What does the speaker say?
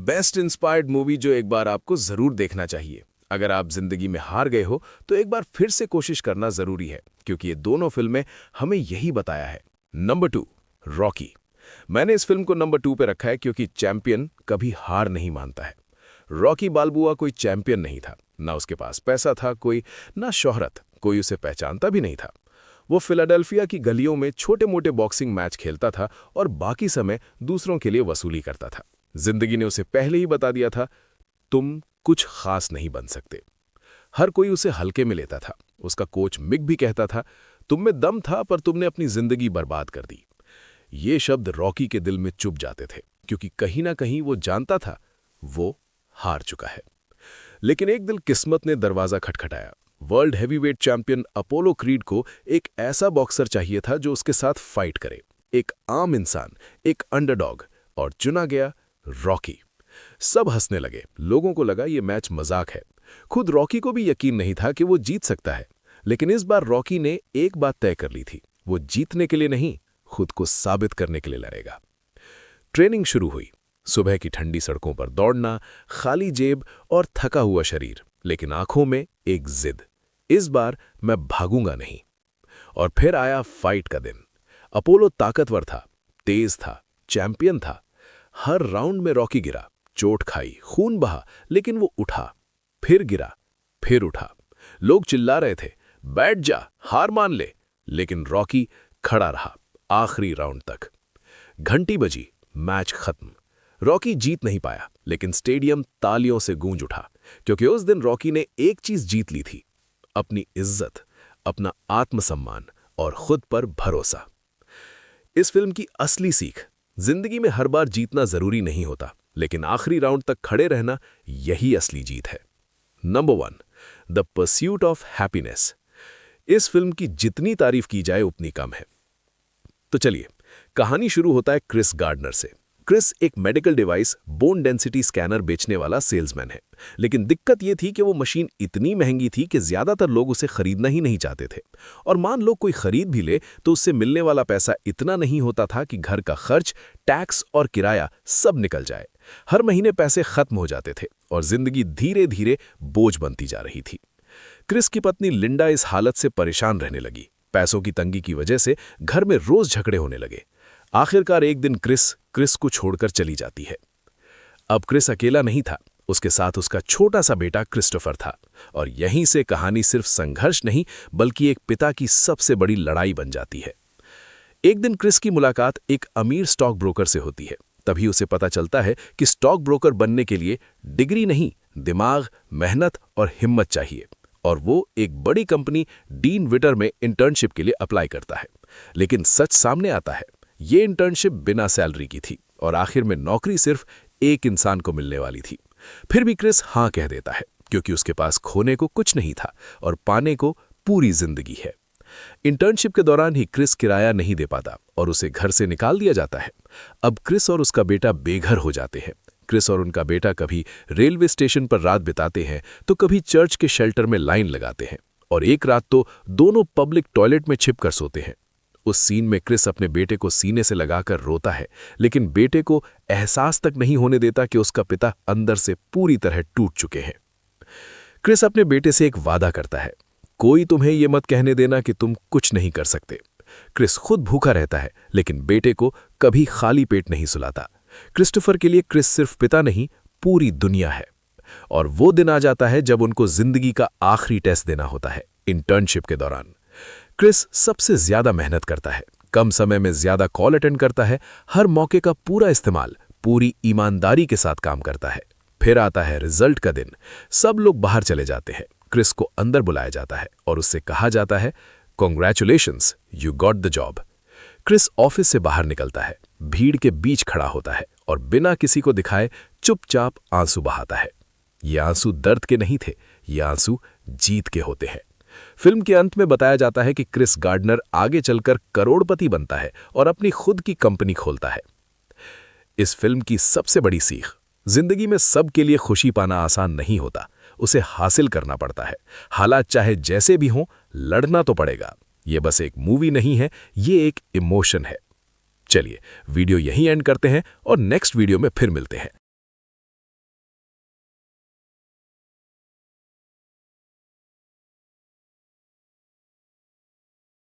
Best inspired movie जो एक बार आपको जरूर देखना चाहिए। अगर आप जिंदगी में हार गए हो तो एक बार फिर से कोशिश करना जरूरी है, क्योंकि ये दोनों फिल्में हमें यही बताया है। Number 2, Rocky. मैंने इस फिल्म को नंबर 2 पे रखा है क्योंकि चैंपियन कभी हार नहीं मानता है। रॉकी बाल्बुआ कोई चैंपियन नहीं था, ना उसके पास पैसा था कोई, ना शोहरत, कोई उसे पहचानता भी नहीं था। वो फिलाडेल्फिया की गलियों में छोटे मोटे बॉक्सिंग मैच खेलता था और बाकी समय दूसरों के लिए वसूली करता था। जिंदगी ने उसे पहले ही बता दिया था, तुम कुछ खास नहीं बन सकते। हर कोई उसे हल्के में लेता था। उसका कोच मिक भी कहता था, तुम में दम था पर तुमने अपनी जिंदगी बर्बाद कर दी। ये शब्द रॉकी के दिल में चुभ जाते थे, क्योंकि कहीं ना कहीं वो जानता था वो हार चुका है। लेकिन एक दिन किस्मत ने दरवाजा खटखटाया। World heavyweight champion Apollo creed को एक ऐसा बॉक्सर चाहिए था जो उसके साथ फाइट करे, एक आम इंसान, एक अंडरडॉग, और चुना गया रॉकी। सब हंसने लगे, लोगों को लगा ये मैच मजाक है। खुद रॉकी को भी यकीन नहीं था कि वो जीत सकता है। लेकिन इस बार रॉकी ने एक बात तय कर ली थी, वो जीतने के लिए नहीं, खुद को साबित करने के लिए लड़ेगा। ट्रेनिंग शुरू हुई। सुबह की ठंडी सड़कों पर दौड़ना, खाली जेब और थका हुआ शरीर, लेकिन आंखों में एक जिद, इस बार मैं भागूंगा नहीं। और फिर आया फाइट का दिन। अपोलो ताकतवर था, तेज था, चैंपियन था। हर राउंड में रॉकी गिरा, चोट खाई, खून बहा, लेकिन वो उठा, फिर गिरा, फिर उठा। लोग चिल्ला रहे थे, बैठ जा, हार मान ले, लेकिन रॉकी खड़ा रहा आखिरी राउंड तक। घंटी बजी, मैच खत्म। रॉकी जीत नहीं पाया, लेकिन स्टेडियम तालियों से गूंज उठा, क्योंकि उस दिन रॉकी ने एक चीज जीत ली थी, अपनी इज्जत, अपना आत्मसम्मान और खुद पर भरोसा। इस फिल्म की असली सीख, जिंदगी में हर बार जीतना जरूरी नहीं होता, लेकिन आखिरी राउंड तक खड़े रहना यही असली जीत है। Number 1, the pursuit of happiness. इस फिल्म की जितनी तारीफ की जाए उतनी कम है। तो चलिए, कहानी शुरू होता है क्रिस गार्डनर से। क्रिस एक medical device, bone density scanner बेचने वाला सेल्समैन है। लेकिन दिक्कत यह थी कि वो मशीन इतनी महंगी थी कि ज्यादातर लोग उसे खरीदना ही नहीं चाहते थे। और मान लो कोई खरीद भी ले तो उससे मिलने वाला पैसा इतना नहीं होता था कि घर का खर्च, टैक्स और किराया सब निकल जाए। हर महीने पैसे खत्म हो जाते थे और जिंदगी धीरे धीरे बोझ बनती जा रही थी। क्रिस की पत्नी लिंडा इस हालत से परेशान रहने लगी। पैसों की तंगी की वजह से घर में रोज झगड़े होने लगे। आखिरकार एक दिन क्रिस को छोड़कर चली जाती है। अब क्रिस अकेला नहीं था, उसके साथ उसका छोटा सा बेटा क्रिस्टोफर था। और यहीं से कहानी सिर्फ संघर्ष नहीं, बल्कि एक पिता की सबसे बड़ी लड़ाई बन जाती है। एक दिन क्रिस की मुलाकात एक अमीर स्टॉक ब्रोकर से होती है। तभी उसे पता चलता है कि स्टॉक ब्रोकर बनने के लिए डिग्री नहीं, दिमाग, मेहनत और हिम्मत चाहिए। और वो एक बड़ी कंपनी डीन विटर में इंटर्नशिप के लिए अप्लाई करता है। लेकिन सच सामने आता है, ये इंटर्नशिप बिना सैलरी की थी और आखिर में नौकरी सिर्फ एक इंसान को मिलने वाली थी। फिर भी क्रिस हाँ कह देता है, क्योंकि उसके पास खोने को कुछ नहीं था और पाने को पूरी जिंदगी है। इंटर्नशिप के दौरान ही क्रिस किराया नहीं दे पाता और उसे घर से निकाल दिया जाता है। अब क्रिस और उसका बेटा बेघर हो जाते हैं। क्रिस और उनका बेटा कभी रेलवे स्टेशन पर रात बिताते हैं तो कभी चर्च के शेल्टर में लाइन लगाते हैं, और एक रात तो दोनों पब्लिक टॉयलेट में छिपकर सोते हैं। उस सीन में क्रिस अपने बेटे को सीने से लगाकर रोता है, लेकिन बेटे को एहसास तक नहीं होने देता कि उसका पिता अंदर से पूरी तरह टूट चुके हैं। क्रिस अपने बेटे से एक वादा करता है, कोई तुम्हें यह मत कहने देना कि तुम कुछ नहीं कर सकते। क्रिस खुद भूखा रहता है, लेकिन बेटे को कभी खाली पेट नहीं सुलाता। क्रिस्टोफर के लिए क्रिस सिर्फ पिता नहीं, पूरी दुनिया है। और वो दिन आ जाता है जब उनको जिंदगी का आखिरी टेस्ट देना होता है। इंटर्नशिप के दौरान क्रिस सबसे ज्यादा मेहनत करता है, कम समय में ज्यादा कॉल अटेंड करता है, हर मौके का पूरा इस्तेमाल, पूरी ईमानदारी के साथ काम करता है। फिर आता है रिजल्ट का दिन। सब लोग बाहर चले जाते हैं। क्रिस को अंदर बुलाया जाता है और उससे कहा जाता है, congratulations, you got the job. Chris office से बाहर निकलता है, भीड़ के बीच खड़ा होता है और बिना किसी को दिखाए चुपचाप आंसू बहाता है। ये आंसू दर्द के नहीं थे, ये आंसू जीत के होते हैं। फिल्म के अंत में बताया जाता है कि क्रिस गार्डनर आगे चलकर करोड़पति बनता है और अपनी खुद की कंपनी खोलता है। इस फिल्म की सबसे बड़ी सीख, जिंदगी में सबके लिए खुशी पाना आसान नहीं होता, उसे हासिल करना पड़ता है। हालात चाहे जैसे भी हों, लड़ना तो पड़ेगा। ये बस एक मूवी नहीं है, ये एक इमोशन है। चलिए, वीडियो यहीं एंड करते हैं और नेक्स्ट वीडियो में फिर मिलते हैं।